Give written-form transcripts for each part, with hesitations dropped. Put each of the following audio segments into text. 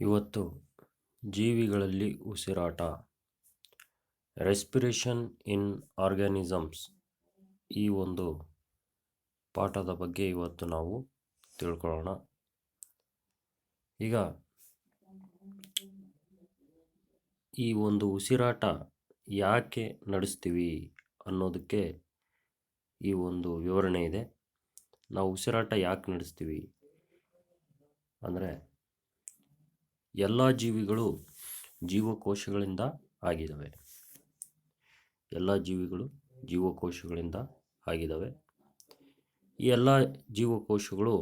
ಇವತ್ತು ಜೀವಿಗಳಲ್ಲಿ ಉಸಿರಾಟ, ರೆಸ್ಪಿರೇಷನ್ ಇನ್ ಆರ್ಗ್ಯಾನಿಸಮ್ಸ್, ಈ ಒಂದು ಪಾಠದ ಬಗ್ಗೆ ಇವತ್ತು ನಾವು ತಿಳ್ಕೊಳ್ಳೋಣ. ಈಗ ಈ ಒಂದು ಉಸಿರಾಟ ಯಾಕೆ ನಡೆಸ್ತೀವಿ ಅನ್ನೋದಕ್ಕೆ ಈ ಒಂದು ವಿವರಣೆ ಇದೆ. ನಾವು ಉಸಿರಾಟ ಯಾಕೆ ನಡೆಸ್ತೀವಿ ಅಂದರೆ, ಎಲ್ಲ ಜೀವಿಗಳು ಜೀವಕೋಶಗಳಿಂದ ಆಗಿದ್ದಾವೆ. ಎಲ್ಲ ಜೀವಿಗಳು ಜೀವಕೋಶಗಳಿಂದ ಆಗಿದ್ದಾವೆ. ಈ ಎಲ್ಲ ಜೀವಕೋಶಗಳು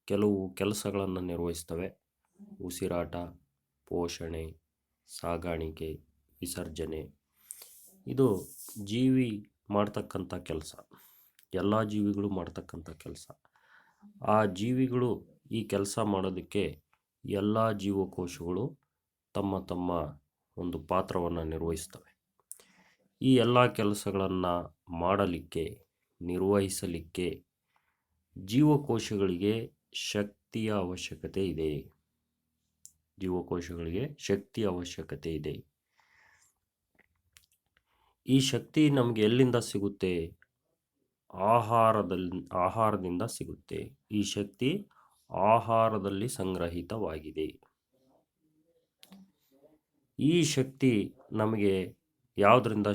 ಕೆಲವು ಕೆಲಸಗಳನ್ನು ನಿರ್ವಹಿಸ್ತವೆ. ಉಸಿರಾಟ, ಪೋಷಣೆ, ಸಾಗಾಣಿಕೆ, ವಿಸರ್ಜನೆ. ಇದು ಜೀವಿ ಮಾಡ್ತಕ್ಕಂಥ ಕೆಲಸ, ಎಲ್ಲ ಜೀವಿಗಳು ಮಾಡ್ತಕ್ಕಂಥ ಕೆಲಸ. ಆ ಜೀವಿಗಳು ಈ ಕೆಲಸ ಮಾಡೋದಕ್ಕೆ ಎಲ್ಲ ಜೀವಕೋಶಗಳು ತಮ್ಮ ತಮ್ಮ ಒಂದು ಪಾತ್ರವನ್ನು ನಿರ್ವಹಿಸ್ತವೆ. ಈ ಎಲ್ಲ ಕೆಲಸಗಳನ್ನು ಮಾಡಲಿಕ್ಕೆ, ನಿರ್ವಹಿಸಲಿಕ್ಕೆ ಜೀವಕೋಶಗಳಿಗೆ ಶಕ್ತಿಯ ಅವಶ್ಯಕತೆ ಇದೆ. ಜೀವಕೋಶಗಳಿಗೆ ಶಕ್ತಿಯ ಅವಶ್ಯಕತೆ ಇದೆ. ಈ ಶಕ್ತಿ ನಮಗೆ ಎಲ್ಲಿಂದ ಸಿಗುತ್ತೆ? ಆಹಾರದಿಂದ ಸಿಗುತ್ತೆ. ಈ ಶಕ್ತಿ ಆಹಾರದಲ್ಲಿ ಸಂಗ್ರಹಿತವಾಗಿದೆ. ಈ ಶಕ್ತಿ ನಮಗೆ ಯಾವುದರಿಂದ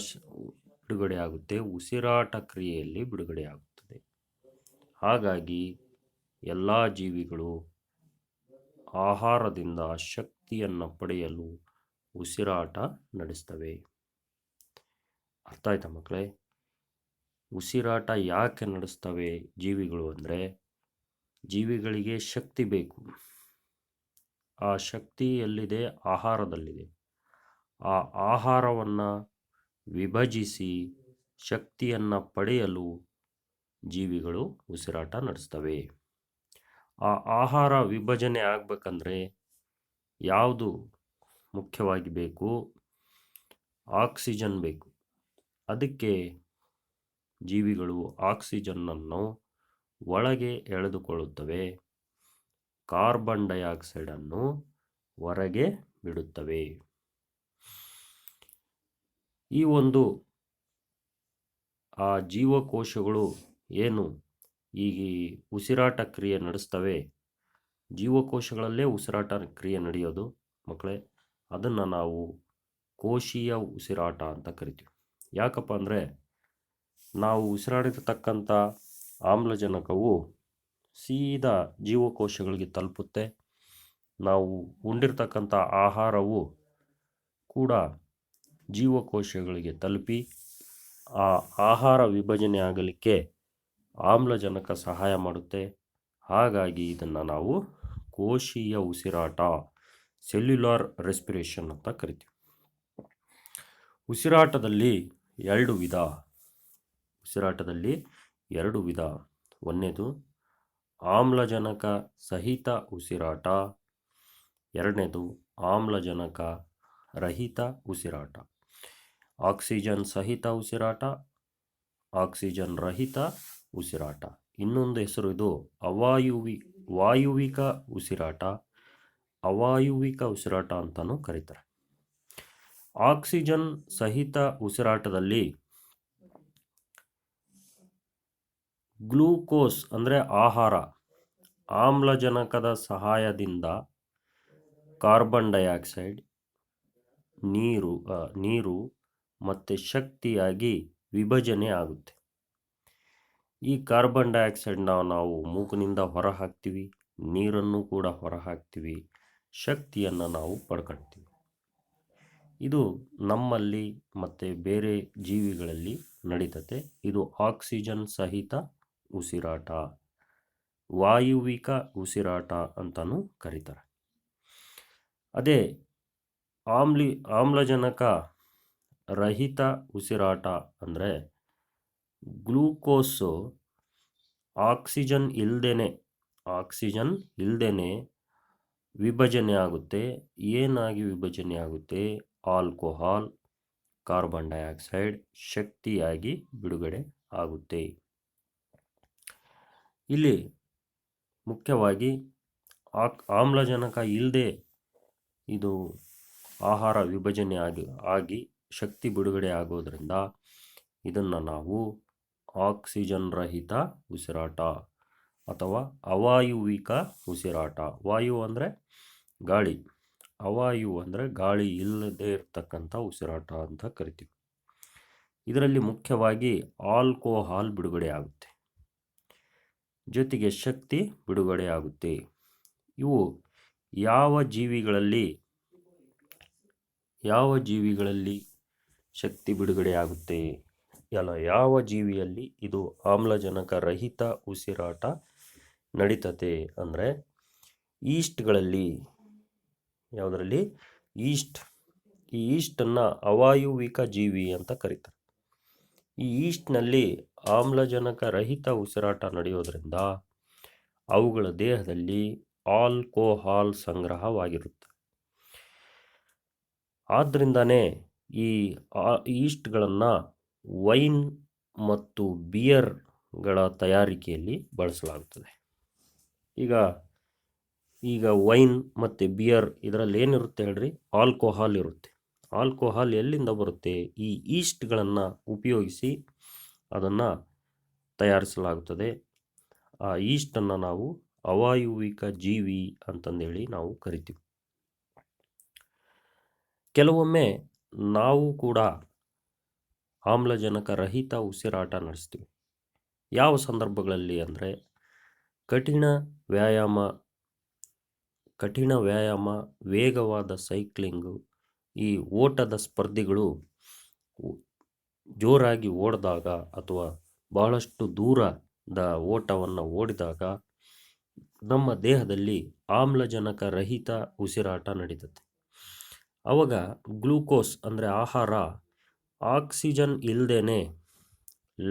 ಬಿಡುಗಡೆ ಆಗುತ್ತೆ? ಉಸಿರಾಟ ಕ್ರಿಯೆಯಲ್ಲಿ ಬಿಡುಗಡೆ ಆಗುತ್ತದೆ. ಹಾಗಾಗಿ ಎಲ್ಲ ಜೀವಿಗಳು ಆಹಾರದಿಂದ ಶಕ್ತಿಯನ್ನು ಪಡೆಯಲು ಉಸಿರಾಟ ನಡೆಸ್ತವೆ. ಅರ್ಥ ಆಯ್ತಾ ಮಕ್ಕಳೇ? ಉಸಿರಾಟ ಯಾಕೆ ನಡೆಸ್ತವೆ ಜೀವಿಗಳು ಅಂದರೆ, ಜೀವಿಗಳಿಗೆ ಶಕ್ತಿ ಬೇಕು. ಆ ಶಕ್ತಿ ಎಲ್ಲಿದೆ? ಆಹಾರದಲ್ಲಿದೆ. ಆ ಆಹಾರವನ್ನು ವಿಭಜಿಸಿ ಶಕ್ತಿಯನ್ನು ಪಡೆಯಲು ಜೀವಿಗಳು ಉಸಿರಾಟ ನಡೆಸ್ತವೆ. ಆ ಆಹಾರ ವಿಭಜನೆ ಆಗಬೇಕಂದ್ರೆ ಯಾವುದು ಮುಖ್ಯವಾಗಿ ಬೇಕು? ಆಕ್ಸಿಜನ್ ಬೇಕು. ಅದಕ್ಕೆ ಜೀವಿಗಳು ಆಕ್ಸಿಜನ್ನನ್ನು ಒಳಗೆ ಎಳೆದುಕೊಳ್ಳುತ್ತವೆ, ಕಾರ್ಬನ್ ಡೈಆಕ್ಸೈಡನ್ನು ಹೊರಗೆ ಬಿಡುತ್ತವೆ. ಈ ಒಂದು ಆ ಜೀವಕೋಶಗಳು ಏನು ಈ ಉಸಿರಾಟ ಕ್ರಿಯೆ ನಡೆಸ್ತವೆ, ಜೀವಕೋಶಗಳಲ್ಲೇ ಉಸಿರಾಟ ಕ್ರಿಯೆ ನಡೆಯೋದು ಮಕ್ಕಳೇ. ಅದನ್ನು ನಾವು ಕೋಶೀಯ ಉಸಿರಾಟ ಅಂತ ಕರಿತೀವಿ. ಯಾಕಪ್ಪ ಅಂದರೆ, ನಾವು ಉಸಿರಾಡಿರ್ತಕ್ಕಂಥ ಆಮ್ಲಜನಕವು ಸೀದಾ ಜೀವಕೋಶಗಳಿಗೆ ತಲುಪುತ್ತೆ. ನಾವು ಉಂಡಿರ್ತಕ್ಕಂಥ ಆಹಾರವು ಕೂಡ ಜೀವಕೋಶಗಳಿಗೆ ತಲುಪಿ ಆ ಆಹಾರ ವಿಭಜನೆ ಆಗಲಿಕ್ಕೆ ಆಮ್ಲಜನಕ ಸಹಾಯ ಮಾಡುತ್ತೆ. ಹಾಗಾಗಿ ಇದನ್ನು ನಾವು ಕೋಶೀಯ ಉಸಿರಾಟ, ಸೆಲ್ಯುಲಾರ್ ರೆಸ್ಪಿರೇಷನ್ ಅಂತ ಕರಿತೀವಿ. ಉಸಿರಾಟದಲ್ಲಿ ಎರಡು ವಿಧ. ಒಂದನೇದು ಆಮ್ಲಜನಕ ಸಹಿತ ಉಸಿರಾಟ, ಎರಡನೇದು ಆಮ್ಲಜನಕ ರಹಿತ ಉಸಿರಾಟ. ಆಕ್ಸಿಜನ್ ಸಹಿತ ಉಸಿರಾಟ, ಆಕ್ಸಿಜನ್ ರಹಿತ ಉಸಿರಾಟ. ಇನ್ನೊಂದು ಹೆಸರು ಇದು ವಾಯುವಿಕ ಉಸಿರಾಟ, ಅವಾಯುವಿಕ ಉಸಿರಾಟ ಅಂತಲೂ ಕರೀತಾರೆ. ಆಕ್ಸಿಜನ್ ಸಹಿತ ಉಸಿರಾಟದಲ್ಲಿ ಗ್ಲೂಕೋಸ್ ಅಂದರೆ ಆಹಾರ, ಆಮ್ಲಜನಕದ ಸಹಾಯದಿಂದ ಕಾರ್ಬನ್ ಡೈಆಕ್ಸೈಡ್, ನೀರು ಮತ್ತು ಶಕ್ತಿಯಾಗಿ ವಿಭಜನೆ ಆಗುತ್ತೆ. ಈ ಕಾರ್ಬನ್ ಡೈಆಕ್ಸೈಡ್ನ ನಾವು ಮೂಗಿನಿಂದ ಹೊರ ಹಾಕ್ತೀವಿ, ನೀರನ್ನು ಕೂಡ ಹೊರ ಹಾಕ್ತೀವಿ, ಶಕ್ತಿಯನ್ನು ನಾವು ಪಡ್ಕೊಳ್ತೀವಿ. ಇದು ನಮ್ಮಲ್ಲಿ ಮತ್ತು ಬೇರೆ ಜೀವಿಗಳಲ್ಲಿ ನಡೀತದೆ. ಇದು ಆಕ್ಸಿಜನ್ ಸಹಿತ ಉಸಿರಾಟ, ವಾಯುವಿಕ ಉಸಿರಾಟ ಅಂತಲೂ ಕರೀತಾರೆ. ಅದೇ ಆಮ್ಲಜನಕ ರಹಿತ ಉಸಿರಾಟ ಅಂದರೆ, ಗ್ಲೂಕೋಸು ಆಕ್ಸಿಜನ್ ಇಲ್ಲದೇನೆ ವಿಭಜನೆ ಆಗುತ್ತೆ. ಏನಾಗಿ ವಿಭಜನೆ ಆಗುತ್ತೆ? ಆಲ್ಕೋಹಾಲ್, ಕಾರ್ಬನ್ ಡೈಆಕ್ಸೈಡ್ ಶಕ್ತಿಯಾಗಿ ಬಿಡುಗಡೆ ಆಗುತ್ತೆ. ಇಲ್ಲಿ ಮುಖ್ಯವಾಗಿ ಆಮ್ಲಜನಕ ಇಲ್ಲದೆ ಇದು ಆಹಾರ ವಿಭಜನೆ ಆಗಿ ಶಕ್ತಿ ಬಿಡುಗಡೆ ಆಗೋದ್ರಿಂದ ಇದನ್ನು ನಾವು ಆಕ್ಸಿಜನ್ ರಹಿತ ಉಸಿರಾಟ ಅಥವಾ ಅವಾಯುವಿಕ ಉಸಿರಾಟ. ವಾಯು ಅಂದರೆ ಗಾಳಿ, ಅವಾಯು ಅಂದರೆ ಗಾಳಿ ಇಲ್ಲದೆ ಇರತಕ್ಕಂಥ ಉಸಿರಾಟ ಅಂತ ಕರಿತೀವಿ. ಇದರಲ್ಲಿ ಮುಖ್ಯವಾಗಿ ಆಲ್ಕೋಹಾಲ್ ಬಿಡುಗಡೆ ಆಗುತ್ತೆ, ಜೊತೆಗೆ ಶಕ್ತಿ ಬಿಡುಗಡೆ ಆಗುತ್ತೆ. ಇವು ಯಾವ ಜೀವಿಗಳಲ್ಲಿ ಶಕ್ತಿ ಬಿಡುಗಡೆ ಆಗುತ್ತೆ, ಯಾವ ಜೀವಿಯಲ್ಲಿ ಇದು ಆಮ್ಲಜನಕ ರಹಿತ ಉಸಿರಾಟ ನಡೀತತೆ ಅಂದರೆ ಈಸ್ಟ್ಗಳಲ್ಲಿ. ಯಾವುದರಲ್ಲಿ? ಈಸ್ಟ್. ಈ ಈಸ್ಟನ್ನು ಅವಾಯುವಿಕ ಜೀವಿ ಅಂತ ಕರೀತಾರೆ. ಈ ಈಸ್ಟ್ನಲ್ಲಿ ಆಮ್ಲಜನಕ ರಹಿತ ಉಸಿರಾಟ ನಡೆಯೋದ್ರಿಂದ ಅವುಗಳ ದೇಹದಲ್ಲಿ ಆಲ್ಕೋಹಾಲ್ ಸಂಗ್ರಹವಾಗಿರುತ್ತೆ. ಆದ್ದರಿಂದನೇ ಈ ಈಸ್ಟ್ಗಳನ್ನು ವೈನ್ ಮತ್ತು ಬಿಯರ್ಗಳ ತಯಾರಿಕೆಯಲ್ಲಿ ಬಳಸಲಾಗುತ್ತದೆ. ಈಗ ವೈನ್ ಮತ್ತು ಬಿಯರ್ ಇದರಲ್ಲಿ ಏನಿರುತ್ತೆ ಹೇಳ್ರಿ? ಆಲ್ಕೋಹಾಲ್ ಇರುತ್ತೆ. ಆಲ್ಕೋಹಾಲ್ ಎಲ್ಲಿಂದ ಬರುತ್ತೆ? ಈ ಈಸ್ಟ್ಗಳನ್ನು ಉಪಯೋಗಿಸಿ ಅದನ್ನು ತಯಾರಿಸಲಾಗುತ್ತದೆ. ಆ ಈಸ್ಟನ್ನು ನಾವು ಅವಾಯುವಿಕ ಜೀವಿ ಅಂತಂದೇಳಿ ನಾವು ಕರಿತೀವಿ. ಕೆಲವೊಮ್ಮೆ ನಾವು ಕೂಡ ಆಮ್ಲಜನಕ ರಹಿತ ಉಸಿರಾಟ ನಡೆಸ್ತೀವಿ. ಯಾವ ಸಂದರ್ಭಗಳಲ್ಲಿ ಅಂದರೆ ಕಠಿಣ ವ್ಯಾಯಾಮ, ವೇಗವಾದ ಸೈಕ್ಲಿಂಗು, ಈ ಓಟದ ಸ್ಪರ್ಧಿಗಳು ಜೋರಾಗಿ ಓಡಿದಾಗ ಅಥವಾ ಬಹಳಷ್ಟು ದೂರದ ಓಟವನ್ನು ಓಡಿದಾಗ ನಮ್ಮ ದೇಹದಲ್ಲಿ ಆಮ್ಲಜನಕ ರಹಿತ ಉಸಿರಾಟ ನಡೀತದೆ. ಆವಾಗ ಗ್ಲೂಕೋಸ್ ಅಂದರೆ ಆಹಾರ ಆಕ್ಸಿಜನ್ ಇಲ್ಲದೇನೆ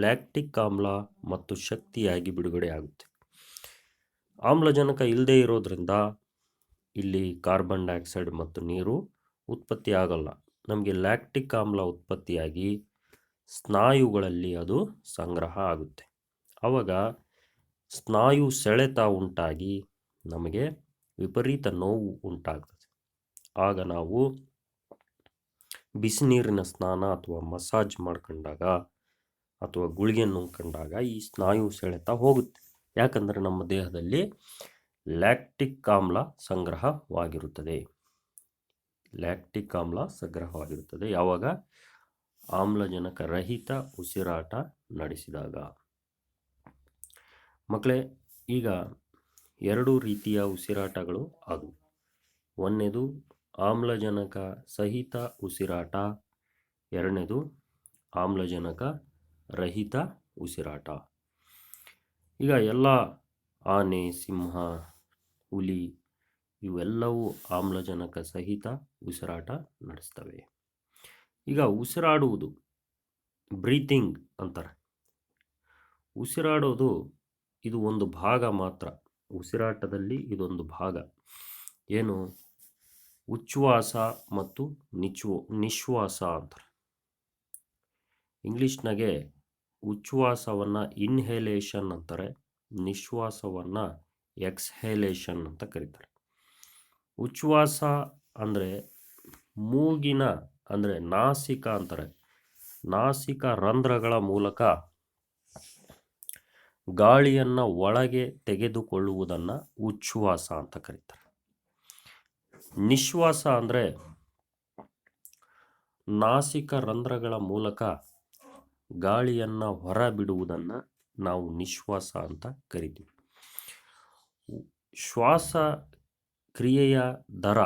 ಲ್ಯಾಕ್ಟಿಕ್ ಆಮ್ಲ ಮತ್ತು ಶಕ್ತಿಯಾಗಿ ಬಿಡುಗಡೆ ಆಗುತ್ತೆ. ಆಮ್ಲಜನಕ ಇಲ್ಲದೆ ಇರೋದ್ರಿಂದ ಇಲ್ಲಿ ಕಾರ್ಬನ್ ಡೈಆಕ್ಸೈಡ್ ಮತ್ತು ನೀರು ಉತ್ಪತ್ತಿ ಆಗಲ್ಲ. ನಮಗೆ ಲ್ಯಾಕ್ಟಿಕ್ ಆಮ್ಲ ಉತ್ಪತ್ತಿಯಾಗಿ ಸ್ನಾಯುಗಳಲ್ಲಿ ಅದು ಸಂಗ್ರಹ ಆಗುತ್ತೆ. ಆವಾಗ ಸ್ನಾಯು ಸೆಳೆತ ಉಂಟಾಗಿ ನಮಗೆ ವಿಪರೀತ ನೋವು ಉಂಟಾಗ್ತದೆ. ಆಗ ನಾವು ಬಿಸಿ ನೀರಿನ ಸ್ನಾನ ಅಥವಾ ಮಸಾಜ್ ಮಾಡ್ಕೊಂಡಾಗ ಅಥವಾ ಗುಳಿಗೆ ನುಂಗ್ಕೊಂಡಾಗ ಈ ಸ್ನಾಯು ಸೆಳೆತ ಹೋಗುತ್ತೆ. ಯಾಕಂದರೆ ನಮ್ಮ ದೇಹದಲ್ಲಿ ಲ್ಯಾಕ್ಟಿಕ್ ಆಮ್ಲ ಸಂಗ್ರಹವಾಗಿರುತ್ತದೆ. ಯಾವಾಗ? ಆಮ್ಲಜನಕ ರಹಿತ ಉಸಿರಾಟ ನಡೆಸಿದಾಗ. ಮಕ್ಕಳೇ, ಈಗ 2 ರೀತಿಯ ಉಸಿರಾಟಗಳು ಆದವು. ಒಂದನೇದು ಆಮ್ಲಜನಕ ಸಹಿತ ಉಸಿರಾಟ, ಎರಡನೇದು ಆಮ್ಲಜನಕ ರಹಿತ ಉಸಿರಾಟ. ಈಗ ಎಲ್ಲ ಆನೆ, ಸಿಂಹ, ಹುಲಿ ಇವೆಲ್ಲವೂ ಆಮ್ಲಜನಕ ಸಹಿತ ಉಸಿರಾಟ ನಡೆಸ್ತವೆ. ಈಗ ಉಸಿರಾಡುವುದು ಬ್ರೀತಿಂಗ್ ಅಂತಾರೆ. ಉಸಿರಾಡೋದು ಇದು ಒಂದು ಭಾಗ ಮಾತ್ರ. ಉಸಿರಾಟದಲ್ಲಿ ಇದೊಂದು ಭಾಗ. ಏನು? ಉಚ್ಛ್ವಾಸ ಮತ್ತು ನಿಶ್ವಾಸ ಅಂತಾರೆ. ಇಂಗ್ಲೀಷ್ನಾಗೆ ಉಚ್ಛ್ವಾಸವನ್ನು ಇನ್ಹೇಲೇಷನ್ ಅಂತಾರೆ, ನಿಶ್ವಾಸವನ್ನು ಎಕ್ಸ್ಹೇಲೇಷನ್ ಅಂತ ಕರೀತಾರೆ. ಉಚ್ಛ್ವಾಸ ಅಂದರೆ ಮೂಗಿನ ಅಂದರೆ ನಾಸಿಕ ಅಂತಾರೆ. ನಾಸಿಕ ರಂಧ್ರಗಳ ಮೂಲಕ ಗಾಳಿಯನ್ನು ಒಳಗೆ ತೆಗೆದುಕೊಳ್ಳುವುದನ್ನು ಉಚ್ಛ್ವಾಸ ಅಂತ ಕರೀತಾರೆ. ನಿಶ್ವಾಸ ಅಂದರೆ ನಾಸಿಕ ರಂಧ್ರಗಳ ಮೂಲಕ ಗಾಳಿಯನ್ನು ಹೊರ ಬಿಡುವುದನ್ನು ನಾವು ನಿಶ್ವಾಸ ಅಂತ ಕರಿತೀವಿ. ಶ್ವಾಸ ಕ್ರಿಯೆಯ ದರ,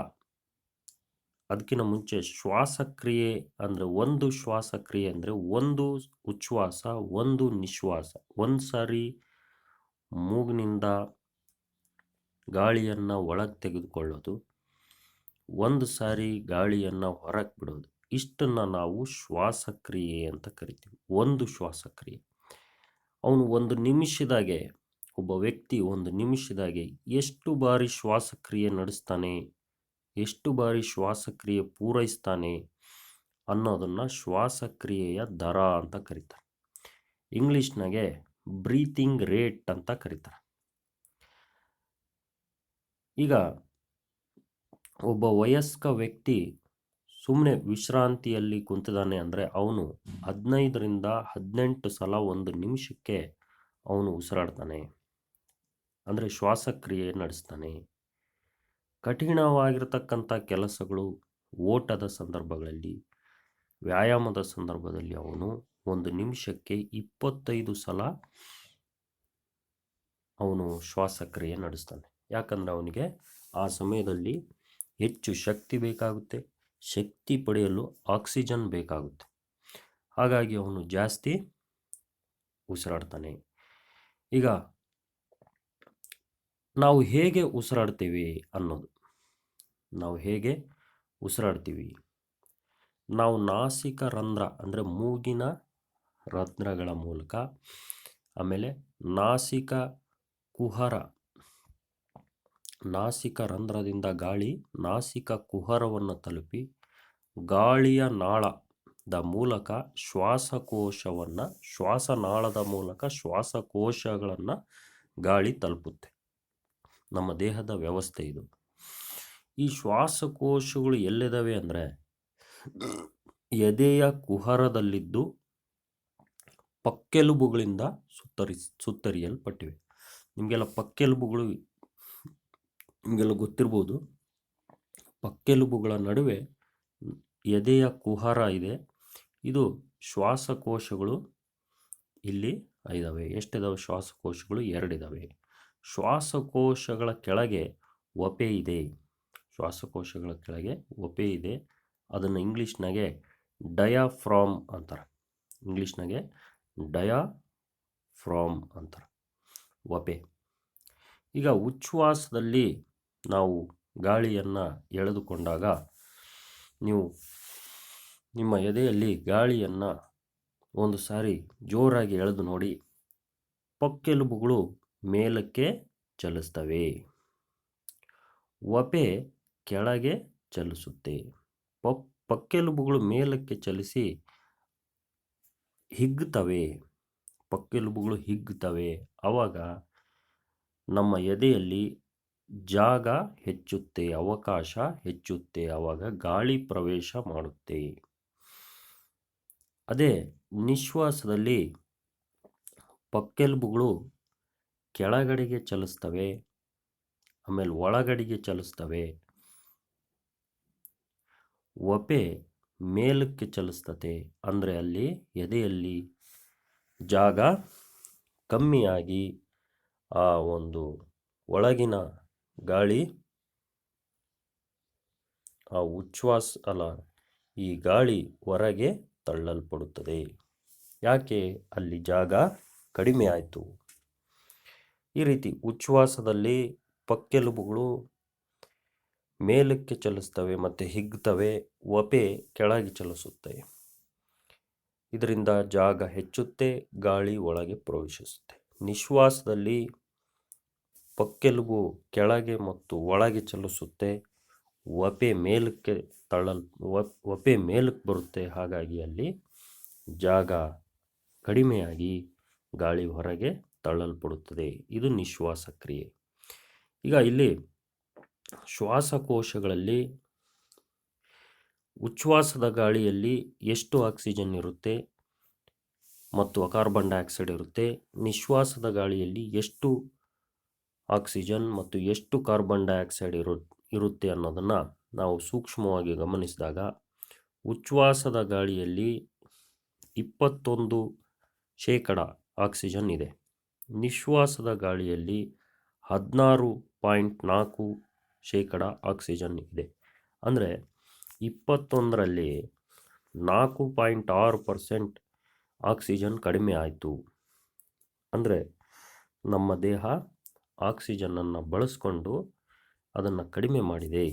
ಅದಕ್ಕಿಂತ ಮುಂಚೆ ಶ್ವಾಸಕ್ರಿಯೆ ಅಂದರೆ ಒಂದು ಶ್ವಾಸಕ್ರಿಯೆ ಅಂದರೆ ಒಂದು ಉಚ್ಛ್ವಾಸ ಒಂದು ನಿಶ್ವಾಸ. ಒಂದು ಸಾರಿ ಮೂಗಿನಿಂದ ಗಾಳಿಯನ್ನು ಒಳಗೆ ತೆಗೆದುಕೊಳ್ಳೋದು, ಒಂದು ಸಾರಿ ಗಾಳಿಯನ್ನು ಹೊರಗೆ ಬಿಡೋದು. ಇಷ್ಟನ್ನು ನಾವು ಶ್ವಾಸಕ್ರಿಯೆ ಅಂತ ಕರಿತೀವಿ. ಒಂದು ಶ್ವಾಸಕ್ರಿಯೆ. ಅವನು ಒಬ್ಬ ವ್ಯಕ್ತಿ ಒಂದು ನಿಮಿಷದಾಗೆ ಎಷ್ಟು ಬಾರಿ ಶ್ವಾಸಕ್ರಿಯೆ ನಡೆಸ್ತಾನೆ, ಎಷ್ಟು ಬಾರಿ ಶ್ವಾಸಕ್ರಿಯೆ ಪೂರೈಸ್ತಾನೆ ಅನ್ನೋದನ್ನು ಶ್ವಾಸಕ್ರಿಯೆಯ ದರ ಅಂತ ಕರೀತಾರೆ. ಇಂಗ್ಲೀಷ್ನಾಗೆ ಬ್ರೀತಿಂಗ್ ರೇಟ್ ಅಂತ ಕರೀತಾರೆ. ಈಗ ಒಬ್ಬ ವಯಸ್ಕ ವ್ಯಕ್ತಿ ಸುಮ್ಮನೆ ವಿಶ್ರಾಂತಿಯಲ್ಲಿ ಕುಂತಿದ್ದಾನೆ ಅಂದರೆ ಅವನು 15ರಿಂದ 18 ಸಲ ಒಂದು ನಿಮಿಷಕ್ಕೆ ಅವನು ಉಸಿರಾಡ್ತಾನೆ, ಅಂದರೆ ಶ್ವಾಸಕ್ರಿಯೆ ನಡೆಸ್ತಾನೆ. ಕಠಿಣವಾಗಿರ್ತಕ್ಕಂಥ ಕೆಲಸಗಳು, ಓಟದ ಸಂದರ್ಭಗಳಲ್ಲಿ, ವ್ಯಾಯಾಮದ ಸಂದರ್ಭದಲ್ಲಿ ಅವನು 1 ನಿಮಿಷಕ್ಕೆ 25 ಸಲ ಅವನು ಶ್ವಾಸಕ್ರಿಯೆ ನಡೆಸ್ತಾನೆ. ಯಾಕಂದರೆ ಅವನಿಗೆ ಆ ಸಮಯದಲ್ಲಿ ಹೆಚ್ಚು ಶಕ್ತಿ ಬೇಕಾಗುತ್ತೆ, ಶಕ್ತಿ ಪಡೆಯಲು ಆಕ್ಸಿಜನ್ ಬೇಕಾಗುತ್ತೆ. ಹಾಗಾಗಿ ಅವನು ಜಾಸ್ತಿ ಉಸಿರಾಡ್ತಾನೆ. ಈಗ ನಾವು ಹೇಗೆ ಉಸಿರಾಡ್ತೀವಿ ಅನ್ನೋದು, ನಾವು ಹೇಗೆ ಉಸಿರಾಡ್ತೀವಿ, ನಾವು ನಾಸಿಕ ರಂಧ್ರ ಅಂದರೆ ಮೂಗಿನ ರಂಧ್ರಗಳ ಮೂಲಕ, ಆಮೇಲೆ ನಾಸಿಕ ಕುಹರ, ನಾಸಿಕ ರಂಧ್ರದಿಂದ ಗಾಳಿ ನಾಸಿಕ ಕುಹರವನ್ನು ತಲುಪಿ ಗಾಳಿಯ ನಾಳದ ಮೂಲಕ ಶ್ವಾಸಕೋಶವನ್ನು, ಶ್ವಾಸನಾಳದ ಮೂಲಕ ಶ್ವಾಸಕೋಶಗಳನ್ನು ಗಾಳಿ ತಲುಪುತ್ತೆ. ನಮ್ಮ ದೇಹದ ವ್ಯವಸ್ಥೆ ಇದು. ಈ ಶ್ವಾಸಕೋಶಗಳು ಎಲ್ಲಿದ್ದಾವೆ ಅಂದರೆ ಎದೆಯ ಕುಹರದಲ್ಲಿದ್ದು ಪಕ್ಕೆಲುಬುಗಳಿಂದ ಸುತ್ತರಿಯಲ್ಪಟ್ಟಿವೆ. ನಿಮಗೆಲ್ಲ ಪಕ್ಕೆಲುಬುಗಳು ನಿಮಗೆಲ್ಲ ಗೊತ್ತಿರ್ಬೋದು. ಪಕ್ಕೆಲುಬುಗಳ ನಡುವೆ ಎದೆಯ ಕುಹರ ಇದೆ. ಇದು ಶ್ವಾಸಕೋಶಗಳು ಇಲ್ಲಿ ಇದ್ದಾವೆ. ಎಷ್ಟಿದಾವೆ ಶ್ವಾಸಕೋಶಗಳು? 2 ಇದ್ದಾವೆ. ಶ್ವಾಸಕೋಶಗಳ ಕೆಳಗೆ ಒಪೆ ಇದೆ. ಶ್ವಾಸಕೋಶಗಳ ಕೆಳಗೆ ಒಪೆ ಇದೆ. ಅದನ್ನು ಇಂಗ್ಲೀಷ್ನಾಗೆ ಡಯಾಫ್ರಾಮ್ ಅಂತಾರೆ. ಇಂಗ್ಲೀಷ್ನಾಗೆ ಡಯಾಫ್ರಾಮ್ ಅಂತಾರೆ, ಒಪೆ. ಈಗ ಉಚ್ಛ್ವಾಸದಲ್ಲಿ ನಾವು ಗಾಳಿಯನ್ನು ಎಳೆದುಕೊಂಡಾಗ ನೀವು ನಿಮ್ಮ ಎದೆಯಲ್ಲಿ ಗಾಳಿಯನ್ನು ಒಂದು ಸಾರಿ ಜೋರಾಗಿ ಎಳೆದು ನೋಡಿ, ಪಕ್ಕೆಲುಬುಗಳು ಮೇಲಕ್ಕೆ ಚಲಿಸ್ತವೆ, ಒಪೆ ಕೆಳಗೆ ಚಲಿಸುತ್ತೆ. ಪಕ್ಕೆಲುಬುಗಳು ಮೇಲಕ್ಕೆ ಚಲಿಸಿ ಹಿಗ್ಗುತ್ತವೆ, ಪಕ್ಕೆಲುಬುಗಳು ಹಿಗ್ಗುತ್ತವೆ. ಆವಾಗ ನಮ್ಮ ಎದೆಯಲ್ಲಿ ಜಾಗ ಹೆಚ್ಚುತ್ತೆ, ಅವಕಾಶ ಹೆಚ್ಚುತ್ತೆ, ಆವಾಗ ಗಾಳಿ ಪ್ರವೇಶ ಮಾಡುತ್ತೆ. ಅದೇ ನಿಶ್ವಾಸದಲ್ಲಿ ಪಕ್ಕೆಲುಬುಗಳು ಕೆಳಗಡೆಗೆ ಚಲಿಸ್ತವೆ, ಆಮೇಲೆ ಒಳಗಡೆಗೆ ಚಲಿಸ್ತವೆ, ಒಪೆ ಮೇಲಕ್ಕೆ ಚಲಿಸ್ತತೆ. ಅಂದರೆ ಅಲ್ಲಿ ಎದೆಯಲ್ಲಿ ಜಾಗ ಕಮ್ಮಿಯಾಗಿ ಆ ಒಂದು ಒಳಗಿನ ಗಾಳಿ, ಆ ಈ ಗಾಳಿ ಹೊರಗೆ ತಳ್ಳಲ್ಪಡುತ್ತದೆ. ಯಾಕೆ? ಅಲ್ಲಿ ಜಾಗ ಕಡಿಮೆ ಆಯಿತು. ಈ ರೀತಿ ಉಚ್ಛ್ವಾಸದಲ್ಲಿ ಪಕ್ಕೆಲುಬುಗಳು ಮೇಲಕ್ಕೆ ಚಲಿಸ್ತವೆ ಮತ್ತು ಹಿಗ್ತವೆ, ಒಪೆ ಕೆಳಗೆ ಚಲಿಸುತ್ತೆ. ಇದರಿಂದ ಜಾಗ ಹೆಚ್ಚುತ್ತೆ, ಗಾಳಿ ಒಳಗೆ ಪ್ರವೇಶಿಸುತ್ತೆ. ನಿಶ್ವಾಸದಲ್ಲಿ ಪಕ್ಕೆಲುಬು ಕೆಳಗೆ ಮತ್ತು ಒಳಗೆ ಚಲಿಸುತ್ತೆ, ಒಪೆ ಮೇಲಕ್ಕೆ ಒಪೆ ಮೇಲಕ್ಕೆ ಬರುತ್ತೆ. ಹಾಗಾಗಿ ಅಲ್ಲಿ ಜಾಗ ಕಡಿಮೆಯಾಗಿ ಗಾಳಿ ಹೊರಗೆ ತಳ್ಳಲ್ಪಡುತ್ತದೆ. ಇದು ನಿಶ್ವಾಸ ಕ್ರಿಯೆ. ಈಗ ಇಲ್ಲಿ ಶ್ವಾಸಕೋಶಗಳಲ್ಲಿ ಉಚ್ಛ್ವಾಸದ ಗಾಳಿಯಲ್ಲಿ ಎಷ್ಟು ಆಕ್ಸಿಜನ್ ಇರುತ್ತೆ ಮತ್ತು ಕಾರ್ಬನ್ ಡೈಆಕ್ಸೈಡ್ ಇರುತ್ತೆ, ನಿಶ್ವಾಸದ ಗಾಳಿಯಲ್ಲಿ ಎಷ್ಟು ಆಕ್ಸಿಜನ್ ಮತ್ತು ಎಷ್ಟು ಕಾರ್ಬನ್ ಡೈಆಕ್ಸೈಡ್ ಇರುತ್ತೆ ಅನ್ನೋದನ್ನು ನಾವು ಸೂಕ್ಷ್ಮವಾಗಿ ಗಮನಿಸಿದಾಗ ಉಚ್ಛ್ವಾಸದ ಗಾಳಿಯಲ್ಲಿ 21% ಆಕ್ಸಿಜನ್ ಇದೆ, ನಿಶ್ವಾಸದ ಗಾಳಿಯಲ್ಲಿ 16.4% ಆಕ್ಸಿಜನ್ ಇದೆ. ಅಂದರೆ 21ರಲ್ಲಿ 4.6% ಆಕ್ಸಿಜನ್ ಕಡಿಮೆ ಆಯಿತು. ಅಂದರೆ ನಮ್ಮ ದೇಹ ಆಕ್ಸಿಜನ್ನನ್ನು ಬಳಸ್ಕೊಂಡು ಅದನ್ನು ಕಡಿಮೆ ಮಾಡಿದೆ.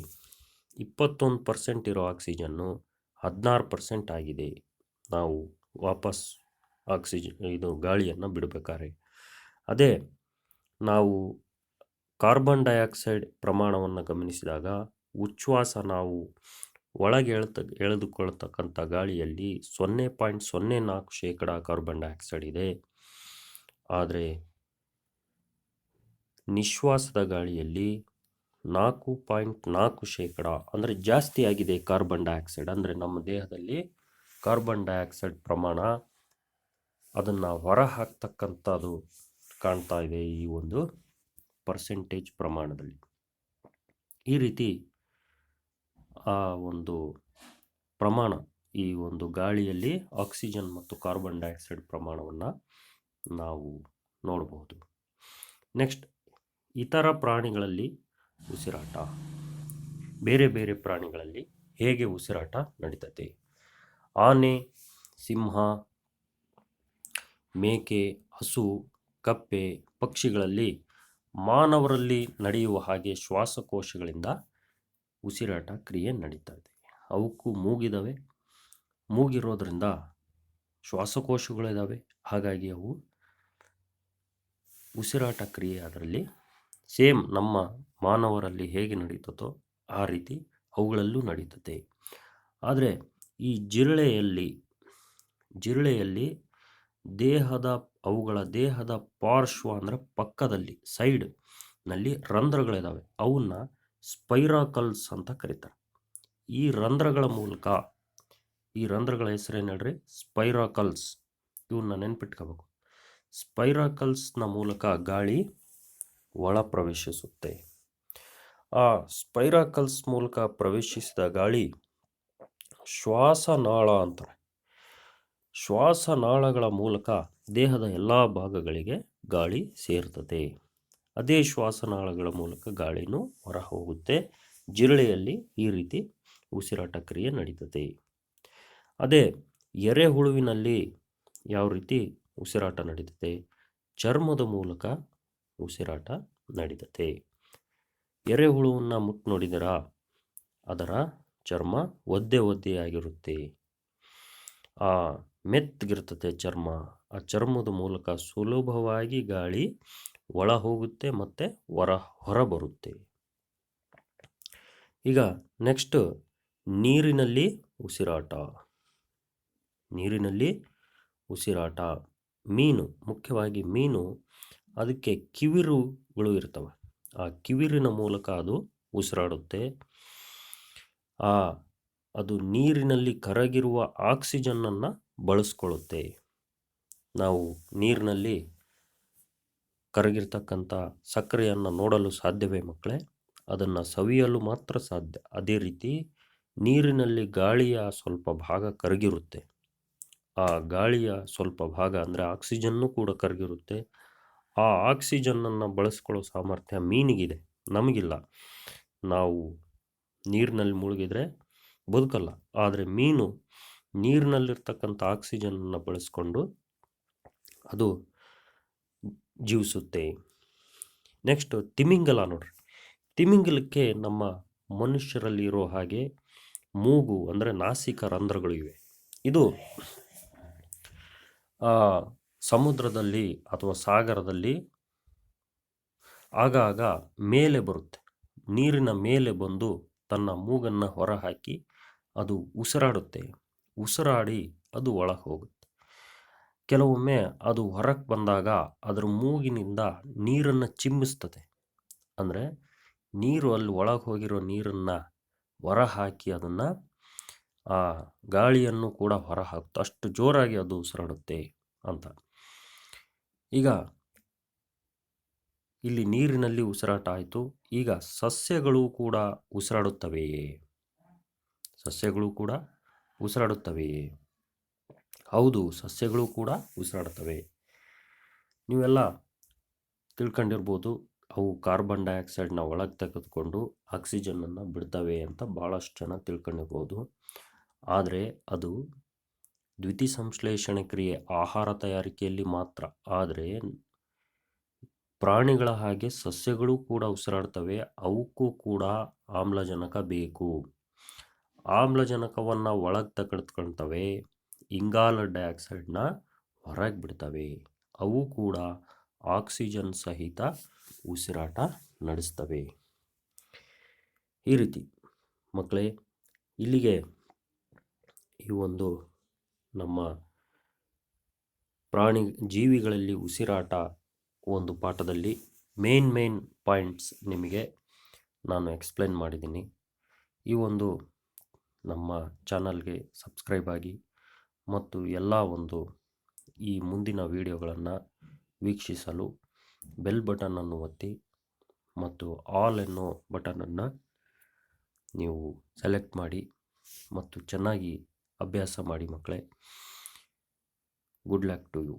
21% ಇರೋ ಆಕ್ಸಿಜನ್ನು 16% ಆಗಿದೆ ನಾವು ವಾಪಸ್ ಗಾಳಿಯನ್ನು ಬಿಡಬೇಕಾದ್ರೆ. ಅದೇ ನಾವು ಕಾರ್ಬನ್ ಡೈಆಕ್ಸೈಡ್ ಪ್ರಮಾಣವನ್ನು ಗಮನಿಸಿದಾಗ ಉಚ್ಛ್ವಾಸ ನಾವು ಒಳಗೆ ಎಳೆದುಕೊಳ್ತಕ್ಕಂಥ ಗಾಳಿಯಲ್ಲಿ 0.04% ಕಾರ್ಬನ್ ಡೈಆಕ್ಸೈಡ್ ಇದೆ. ಆದರೆ ನಿಶ್ವಾಸದ ಗಾಳಿಯಲ್ಲಿ 4.4% ಅಂದರೆ ಜಾಸ್ತಿ ಆಗಿದೆ ಕಾರ್ಬನ್ ಡೈಆಕ್ಸೈಡ್. ಅಂದರೆ ನಮ್ಮ ದೇಹದಲ್ಲಿ ಕಾರ್ಬನ್ ಡೈಆಕ್ಸೈಡ್ ಪ್ರಮಾಣ ಅದನ್ನು ಹೊರ ಹಾಕ್ತಕ್ಕಂಥದ್ದು ಕಾಣ್ತಾ ಇದೆ ಈ ಒಂದು ಪರ್ಸೆಂಟೇಜ್ ಪ್ರಮಾಣದಲ್ಲಿ. ಈ ರೀತಿ ಆ ಒಂದು ಪ್ರಮಾಣ, ಈ ಒಂದು ಗಾಳಿಯಲ್ಲಿ ಆಕ್ಸಿಜನ್ ಮತ್ತು ಕಾರ್ಬನ್ ಡೈಆಕ್ಸೈಡ್ ಪ್ರಮಾಣವನ್ನು ನಾವು ನೋಡಬಹುದು. ನೆಕ್ಸ್ಟ್, ಇತರ ಪ್ರಾಣಿಗಳಲ್ಲಿ ಉಸಿರಾಟ. ಬೇರೆ ಬೇರೆ ಪ್ರಾಣಿಗಳಲ್ಲಿ ಹೇಗೆ ಉಸಿರಾಟ ನಡೀತದೆ? ಆನೆ, ಸಿಂಹ, ಮೇಕೆ, ಹಸು, ಕಪ್ಪೆ, ಪಕ್ಷಿಗಳಲ್ಲಿ ಮಾನವರಲ್ಲಿ ನಡೆಯುವ ಹಾಗೆ ಶ್ವಾಸಕೋಶಗಳಿಂದ ಉಸಿರಾಟ ಕ್ರಿಯೆ ನಡೀತಾ ಇದೆ. ಅವಕ್ಕೂ ಮೂಗಿದಾವೆ, ಮೂಗಿರೋದ್ರಿಂದ ಶ್ವಾಸಕೋಶಗಳಿದ್ದಾವೆ. ಹಾಗಾಗಿ ಅವು ಉಸಿರಾಟ ಕ್ರಿಯೆ ಅದರಲ್ಲಿ ಸೇಮ್ ನಮ್ಮ ಮಾನವರಲ್ಲಿ ಹೇಗೆ ನಡೀತದೋ ಆ ರೀತಿ ಅವುಗಳಲ್ಲೂ ನಡೀತದೆ. ಆದರೆ ಈ ಜಿರಳೆಯಲ್ಲಿ ಅವುಗಳ ದೇಹದ ಪಾರ್ಶ್ವ ಅಂದರೆ ಪಕ್ಕದಲ್ಲಿ ಸೈಡ್ನಲ್ಲಿ ರಂಧ್ರಗಳಿದ್ದಾವೆ. ಅವನ್ನ ಸ್ಪೈರಾಕಲ್ಸ್ ಅಂತ ಕರೀತಾರೆ. ಈ ರಂಧ್ರಗಳ ಹೆಸರೇನು ಹೇಳ್ರಿ? ಸ್ಪೈರಾಕಲ್ಸ್. ಇವನ್ನ ನೆನ್ಪಿಟ್ಕೋಬೇಕು. ಸ್ಪೈರಾಕಲ್ಸ್ನ ಮೂಲಕ ಗಾಳಿ ಒಳ ಪ್ರವೇಶಿಸುತ್ತೆ. ಆ ಸ್ಪೈರಾಕಲ್ಸ್ ಮೂಲಕ ಪ್ರವೇಶಿಸಿದ ಗಾಳಿ ಶ್ವಾಸನಾಳ ಅಂತಾರೆ. ಶ್ವಾಸನಾಳಗಳ ಮೂಲಕ ದೇಹದ ಎಲ್ಲ ಭಾಗಗಳಿಗೆ ಗಾಳಿ ಸೇರ್ತದೆ. ಅದೇ ಶ್ವಾಸನಾಳಗಳ ಮೂಲಕ ಗಾಳಿನೂ ಹೊರ ಹೋಗುತ್ತೆ. ಜಿರಳೆಯಲ್ಲಿ ಈ ರೀತಿ ಉಸಿರಾಟ ಕ್ರಿಯೆ ನಡೀತದೆ. ಅದೇ ಎರೆಹುಳುವಿನಲ್ಲಿ ಯಾವ ರೀತಿ ಉಸಿರಾಟ ನಡೀತದೆ? ಚರ್ಮದ ಮೂಲಕ ಉಸಿರಾಟ ನಡೀತದೆ. ಎರೆಹುಳುವನ್ನು ಮುಟ್ಟು ನೋಡಿದರಾ? ಅದರ ಚರ್ಮ ಒದ್ದೆಯಾಗಿರುತ್ತೆ. ಮೆತ್ತಗಿರ್ತದೆ ಚರ್ಮ. ಆ ಚರ್ಮದ ಮೂಲಕ ಸುಲಭವಾಗಿ ಗಾಳಿ ಒಳ ಹೋಗುತ್ತೆ ಮತ್ತು ಹೊರ ಬರುತ್ತೆ. ಈಗ ನೆಕ್ಸ್ಟ್, ನೀರಿನಲ್ಲಿ ಉಸಿರಾಟ. ಮೀನು, ಮುಖ್ಯವಾಗಿ ಮೀನು, ಅದಕ್ಕೆ ಕಿವಿರುಗಳು ಇರ್ತವೆ. ಆ ಕಿವಿರಿನ ಮೂಲಕ ಅದು ಉಸಿರಾಡುತ್ತೆ. ಅದು ನೀರಿನಲ್ಲಿ ಕರಗಿರುವ ಆಕ್ಸಿಜನ್ನನ್ನು ಬಳಸ್ಕೊಳ್ಳುತ್ತೆ. ನಾವು ನೀರಿನಲ್ಲಿ ಕರಗಿರ್ತಕ್ಕಂಥ ಸಕ್ಕರೆಯನ್ನು ನೋಡಲು ಸಾಧ್ಯವೇ ಮಕ್ಕಳೇ? ಅದನ್ನು ಸವಿಯಲು ಮಾತ್ರ ಸಾಧ್ಯ. ಅದೇ ರೀತಿ ನೀರಿನಲ್ಲಿ ಗಾಳಿಯ ಸ್ವಲ್ಪ ಭಾಗ ಕರಗಿರುತ್ತೆ. ಆ ಗಾಳಿಯ ಸ್ವಲ್ಪ ಭಾಗ ಅಂದರೆ ಆಕ್ಸಿಜನ್ನು ಕೂಡ ಕರಗಿರುತ್ತೆ. ಆ ಆಕ್ಸಿಜನ್ನನ್ನು ಬಳಸ್ಕೊಳ್ಳೋ ಸಾಮರ್ಥ್ಯ ಮೀನಿಗಿದೆ, ನಮಗಿಲ್ಲ. ನಾವು ನೀರಿನಲ್ಲಿ ಮುಳುಗಿದ್ರೆ ಬದುಕಲ್ಲ. ಆದರೆ ಮೀನು ನೀರಿನಲ್ಲಿರ್ತಕ್ಕಂಥ ಆಕ್ಸಿಜನ್ನನ್ನು ಬಳಸ್ಕೊಂಡು ಅದು ಜೀವಿಸುತ್ತೆ. ನೆಕ್ಸ್ಟ್, ತಿಮಿಂಗಲ ನೋಡ್ರಿ. ತಿಮಿಂಗಲಕ್ಕೆ ನಮ್ಮ ಮನುಷ್ಯರಲ್ಲಿ ಇರೋ ಹಾಗೆ ಮೂಗು ಅಂದರೆ ನಾಸಿಕ ರಂಧ್ರಗಳು ಇವೆ. ಇದು ಸಮುದ್ರದಲ್ಲಿ ಅಥವಾ ಸಾಗರದಲ್ಲಿ ಆಗಾಗ ಮೇಲೆ ಬರುತ್ತೆ. ನೀರಿನ ಮೇಲೆ ಬಂದು ತನ್ನ ಮೂಗನ್ನು ಹೊರಹಾಕಿ ಅದು ಉಸಿರಾಡುತ್ತೆ. ಉಸಿರಾಡಿ ಅದು ಒಳಗೆ ಹೋಗುತ್ತೆ. ಕೆಲವೊಮ್ಮೆ ಅದು ಹೊರಗೆ ಬಂದಾಗ ಅದರ ಮೂಗಿನಿಂದ ನೀರನ್ನು ಚಿಮ್ಮಿಸ್ತದೆ. ಅಂದರೆ ನೀರು ಅಲ್ಲಿ ಒಳಗೆ ಹೋಗಿರೋ ನೀರನ್ನು ಹೊರ ಹಾಕಿ ಅದನ್ನು ಗಾಳಿಯನ್ನು ಕೂಡ ಹೊರ ಹಾಕ್ತು. ಅಷ್ಟು ಜೋರಾಗಿ ಅದು ಉಸಿರಾಡುತ್ತೆ ಅಂತ. ಈಗ ಇಲ್ಲಿ ನೀರಿನಲ್ಲಿ ಉಸಿರಾಟ ಆಯಿತು. ಈಗ ಸಸ್ಯಗಳು ಕೂಡ ಉಸಿರಾಡುತ್ತವೆಯೇ? ಹೌದು, ಸಸ್ಯಗಳು ಕೂಡ ಉಸಿರಾಡುತ್ತವೆ. ನೀವೆಲ್ಲ ತಿಳ್ಕೊಂಡಿರ್ಬೋದು, ಅವು ಕಾರ್ಬನ್ ಡೈಆಕ್ಸೈಡ್ನ ಒಳಗೆ ತೆಗೆದುಕೊಂಡು ಆಕ್ಸಿಜನ್ನನ್ನು ಬಿಡ್ತವೆ ಅಂತ ಭಾಳಷ್ಟು ಜನ ತಿಳ್ಕೊಂಡಿರ್ಬೋದು. ಆದರೆ ಅದು ದ್ಯುತಿಸಂಶ್ಲೇಷಣೆ ಕ್ರಿಯೆ, ಆಹಾರ ತಯಾರಿಕೆಯಲ್ಲಿ ಮಾತ್ರ. ಆದರೆ ಪ್ರಾಣಿಗಳ ಹಾಗೆ ಸಸ್ಯಗಳು ಕೂಡ ಉಸಿರಾಡ್ತವೆ. ಅವಕ್ಕೂ ಕೂಡ ಆಮ್ಲಜನಕ ಬೇಕು. ಆಮ್ಲಜನಕವನ್ನು ಒಳಗೆ ತೆಗೆದುಕೊಳ್ತವೆ, ಇಂಗಾಲ ಡೈಆಕ್ಸೈಡ್ನ ಹೊರಗೆ ಬಿಡ್ತವೆ. ಅವು ಕೂಡ ಆಕ್ಸಿಜನ್ ಸಹಿತ ಉಸಿರಾಟ ನಡೆಸ್ತವೆ. ಈ ರೀತಿ ಮಕ್ಕಳೇ, ಇಲ್ಲಿಗೆ ಈ ಒಂದು ನಮ್ಮ ಜೀವಿಗಳಲ್ಲಿ ಉಸಿರಾಟ ಒಂದು ಪಾಠದಲ್ಲಿ ಮೇನ್ ಪಾಯಿಂಟ್ಸ್ ನಿಮಗೆ ನಾನು ಎಕ್ಸ್ಪ್ಲೇನ್ ಮಾಡಿದ್ದೀನಿ. ಈ ಒಂದು ನಮ್ಮ ಚಾನಲ್ಗೆ ಸಬ್ಸ್ಕ್ರೈಬ್ ಆಗಿ ಮತ್ತು ಎಲ್ಲ ಒಂದು ಈ ಮುಂದಿನ ವಿಡಿಯೋಗಳನ್ನು ವೀಕ್ಷಿಸಲು ಬೆಲ್ ಬಟನನ್ನು ಒತ್ತಿ ಮತ್ತು ಆಲ್ ಎನ್ನೋ ಬಟನನ್ನು ನೀವು ಸೆಲೆಕ್ಟ್ ಮಾಡಿ ಮತ್ತು ಚೆನ್ನಾಗಿ ಅಭ್ಯಾಸ ಮಾಡಿ ಮಕ್ಕಳೇ. Good luck to you.